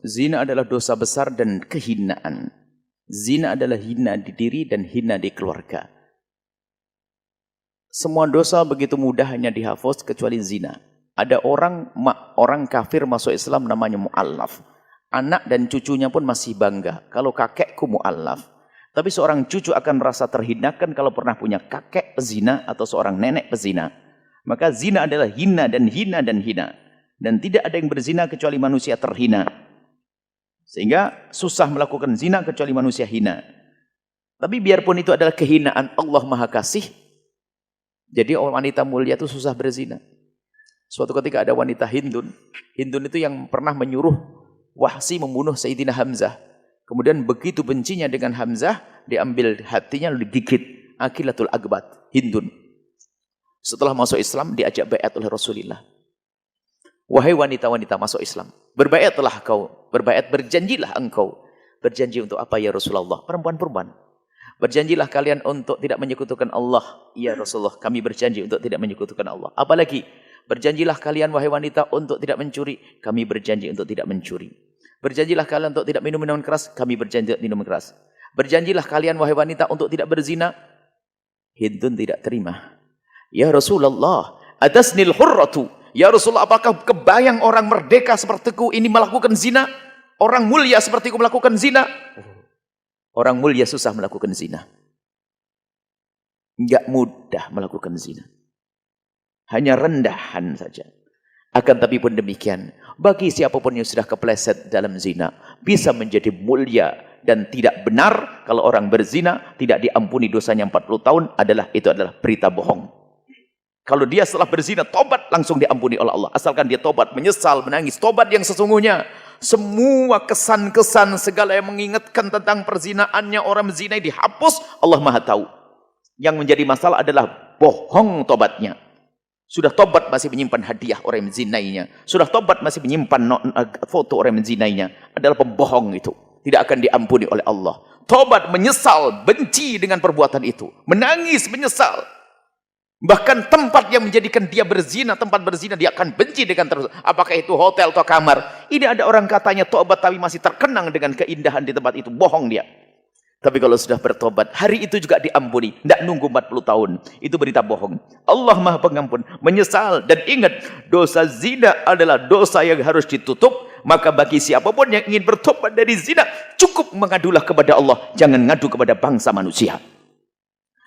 Zina adalah dosa besar dan kehinaan. Zina adalah hina di diri dan hina di keluarga. Semua dosa begitu mudahnya dihapus kecuali zina. Ada orang kafir masuk Islam namanya mu'allaf. Anak dan cucunya pun masih bangga. Kalau kakekku mu'allaf. Tapi seorang cucu akan merasa terhinakan kalau pernah punya kakek pezina atau seorang nenek pezina. Maka zina adalah hina dan hina dan hina. Dan tidak ada yang berzina kecuali manusia terhina. Sehingga susah melakukan zina kecuali manusia hina. Tapi biarpun itu adalah kehinaan, Allah Maha Kasih. Jadi wanita mulia itu susah berzina. Suatu ketika ada wanita Hindun. Hindun itu yang pernah menyuruh Wahsi membunuh Sayyidina Hamzah. Kemudian begitu bencinya dengan Hamzah, diambil hatinya lalu digigit. Akilatul Akbat, Hindun. Setelah masuk Islam, diajak baiat oleh Rasulullah. Wahai wanita-wanita masuk Islam, berbaiatlah kau, berjanjilah engkau. Berjanji untuk apa ya Rasulullah? Perempuan-perempuan. Berjanjilah kalian untuk tidak menyekutukan Allah. Ya Rasulullah, kami berjanji untuk tidak menyekutukan Allah. Apalagi, berjanjilah kalian wahai wanita untuk tidak mencuri. Kami berjanji untuk tidak mencuri. Berjanjilah kalian untuk tidak minum minuman keras. Kami berjanji untuk minum keras. Berjanjilah kalian wahai wanita untuk tidak berzina. Hindun tidak terima. Ya Rasulullah, atasnil hurratu. Ya Rasulullah, apakah kebayang orang merdeka sepertiku ini melakukan zina? Orang mulia sepertiku melakukan zina? Orang mulia susah melakukan zina. Enggak mudah melakukan zina. Hanya rendahan saja. Akan tapi pun demikian, bagi siapapun yang sudah kepleset dalam zina, bisa menjadi mulia dan tidak benar kalau orang berzina tidak diampuni dosanya 40 tahun itu adalah berita bohong. Kalau dia setelah berzina, tobat langsung diampuni oleh Allah. Asalkan dia tobat, menyesal, menangis. Tobat yang sesungguhnya. Semua kesan-kesan segala yang mengingatkan tentang perzinaannya orang berzina dihapus. Allah Maha tahu. Yang menjadi masalah adalah bohong tobatnya. Sudah tobat masih menyimpan hadiah orang yang menzinainya. Sudah tobat masih menyimpan foto orang yang menzinainya. Adalah pembohong itu. Tidak akan diampuni oleh Allah. Tobat, menyesal, benci dengan perbuatan itu. Menangis, menyesal. Bahkan tempat yang menjadikan dia berzina, tempat berzina dia akan benci dengan terus. Apakah itu hotel atau kamar? Ini ada orang katanya tobat tapi masih terkenang dengan keindahan di tempat itu. Bohong dia. Tapi kalau sudah bertobat, hari itu juga diampuni. Tidak nunggu 40 tahun. Itu berita bohong. Allah Maha Pengampun. Menyesal. Dan ingat, dosa zina adalah dosa yang harus ditutup. Maka bagi siapapun yang ingin bertobat dari zina, cukup mengadulah kepada Allah. Jangan ngadu kepada bangsa manusia.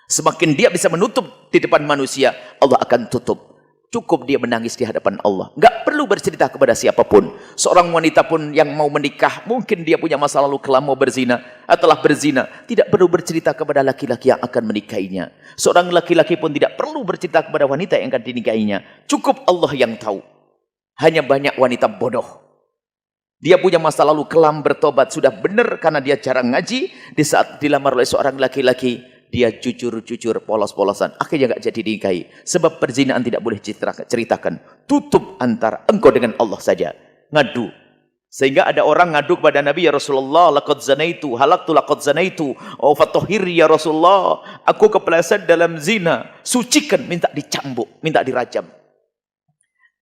Semakin dia bisa menutup di depan manusia, Allah akan tutup. Cukup dia menangis di hadapan Allah. Enggak perlu bercerita kepada siapapun. Seorang wanita pun yang mau menikah, mungkin dia punya masa lalu kelam mau berzina, telah berzina, tidak perlu bercerita kepada laki-laki yang akan menikahinya. Seorang laki-laki pun tidak perlu bercerita kepada wanita yang akan dinikahinya. Cukup Allah yang tahu. Hanya banyak wanita bodoh. Dia punya masa lalu kelam, bertobat, sudah benar karena dia jarang ngaji. Di saat dilamar oleh seorang laki-laki, dia jujur-jujur, polos-polosan. Akhirnya gak jadi dinikahi. Sebab perzinaan tidak boleh ceritakan. Tutup antara engkau dengan Allah saja. Ngadu. Sehingga ada orang ngadu kepada Nabi, ya Rasulullah, laqad zanaitu, halaktu laqad zanaitu, fatuhhir ya Rasulullah, aku kepleset dalam zina. Sucikan, minta dicambuk, minta dirajam.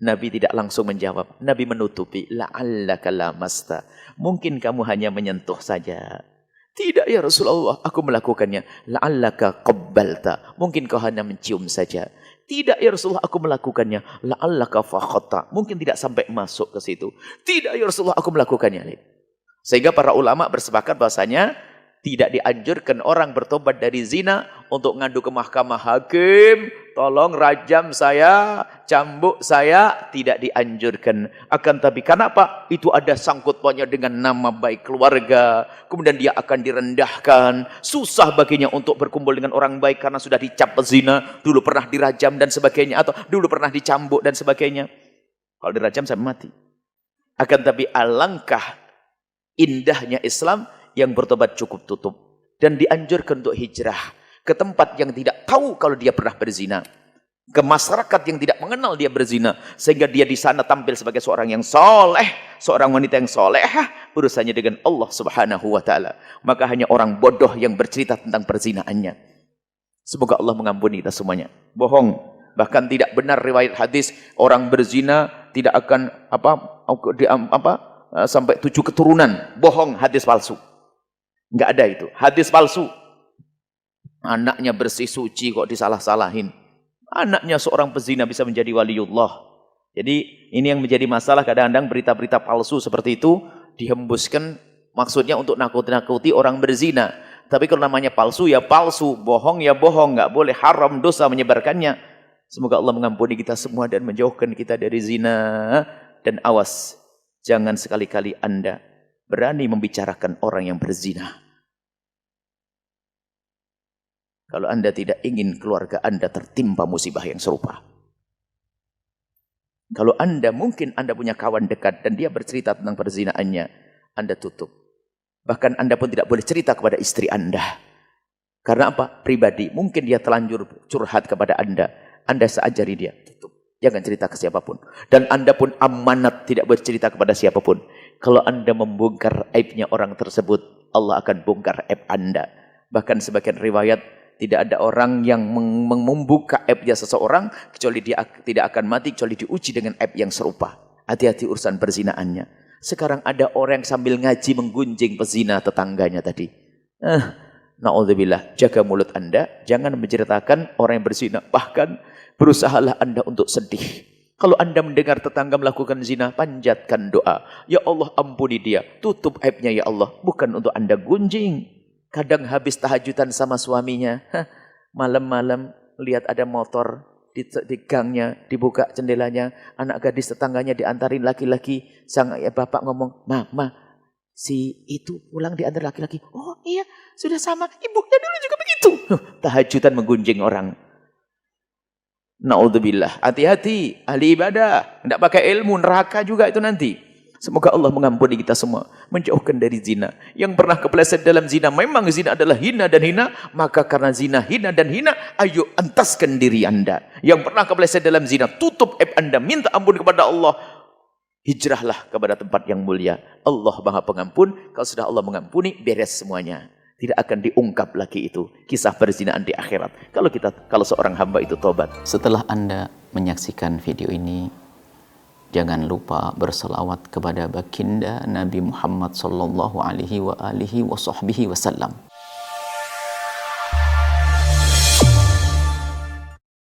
Nabi tidak langsung menjawab. Nabi menutupi, la'allaka lamasta. Mungkin kamu hanya menyentuh saja. Tidak ya Rasulullah, aku melakukannya. La'allaka qabbalta. Mungkin kau hanya mencium saja. Tidak ya Rasulullah, aku melakukannya. La'allaka fakhata. Mungkin tidak sampai masuk ke situ. Tidak ya Rasulullah, aku melakukannya. Sehingga para ulama bersepakat bahasanya tidak dianjurkan orang bertobat dari zina untuk ngadu ke mahkamah hakim. Tolong rajam saya, cambuk saya. Tidak dianjurkan. Akan tapi kenapa? Itu ada sangkut pautnya dengan nama baik keluarga. Kemudian dia akan direndahkan. Susah baginya untuk berkumpul dengan orang baik karena sudah dicap zina. Dulu pernah dirajam dan sebagainya. Atau dulu pernah dicambuk dan sebagainya. Kalau dirajam sampai mati. Akan tapi alangkah indahnya Islam yang bertobat cukup tutup. Dan dianjurkan untuk hijrah ke tempat yang tidak tahu kalau dia pernah berzina. Ke masyarakat yang tidak mengenal dia berzina. Sehingga dia di sana tampil sebagai seorang yang soleh. Seorang wanita yang solehah. Urusannya dengan Allah subhanahu wa ta'ala. Maka hanya orang bodoh yang bercerita tentang perzinaannya. Semoga Allah mengampuni kita semuanya. Bohong. Bahkan tidak benar riwayat hadis. Orang berzina tidak akan sampai 7 keturunan. Bohong, hadis palsu. Nggak ada itu. Hadis palsu. Anaknya bersih suci kok disalah-salahin. Anaknya seorang pezina bisa menjadi waliullah. Jadi ini yang menjadi masalah, kadang-kadang berita-berita palsu seperti itu dihembuskan maksudnya untuk nakut-nakuti orang berzina. Tapi kalau namanya palsu ya palsu, bohong ya bohong, nggak boleh, haram, dosa menyebarkannya. Semoga Allah mengampuni kita semua dan menjauhkan kita dari zina. Dan awas, jangan sekali-kali Anda berani membicarakan orang yang berzina. Kalau Anda tidak ingin keluarga Anda tertimpa musibah yang serupa. Kalau Anda mungkin Anda punya kawan dekat dan dia bercerita tentang perzinaannya, Anda tutup. Bahkan Anda pun tidak boleh cerita kepada istri Anda. Karena apa? Pribadi. Mungkin dia telanjur curhat kepada Anda. Anda seajari dia. Tutup. Jangan cerita ke siapapun. Dan Anda pun amanat tidak boleh cerita kepada siapapun. Kalau Anda membongkar aibnya orang tersebut, Allah akan bongkar aib Anda. Bahkan sebagian riwayat, tidak ada orang yang membuka aibnya seseorang, kecuali dia tidak akan mati, kecuali diuji dengan aib yang serupa. Hati-hati urusan perzinaannya. Sekarang ada orang yang sambil ngaji menggunjing pezina tetangganya tadi. Na'udzubillah, jaga mulut Anda, jangan menceritakan orang yang berzina. Bahkan berusahalah Anda untuk sedih. Kalau Anda mendengar tetangga melakukan zina, panjatkan doa. Ya Allah, ampuni dia, tutup aibnya ya Allah. Bukan untuk Anda gunjing. Kadang habis tahajudan sama suaminya, malam-malam lihat ada motor di gangnya, dibuka jendelanya, anak gadis tetangganya diantarin laki-laki. Sang bapak ngomong, Ma, si itu pulang diantar laki-laki. Oh iya, sudah sama, ibunya dulu juga begitu. Tahajudan menggunjing orang. Na'udzubillah, hati-hati, ahli ibadah, tidak pakai ilmu, neraka juga itu nanti. Semoga Allah mengampuni kita semua, menjauhkan dari zina. Yang pernah kepleset dalam zina, memang zina adalah hina dan hina, maka karena zina hina dan hina, ayo entaskan diri Anda. Yang pernah kepleset dalam zina, tutup aib Anda, minta ampun kepada Allah. Hijrahlah kepada tempat yang mulia. Allah Maha Pengampun. Kalau sudah Allah mengampuni, beres semuanya. Tidak akan diungkap lagi itu kisah perzinaan di akhirat. Kalau seorang hamba itu tobat. Setelah Anda menyaksikan video ini, jangan lupa berselawat kepada baginda Nabi Muhammad sallallahu alaihi wasallam.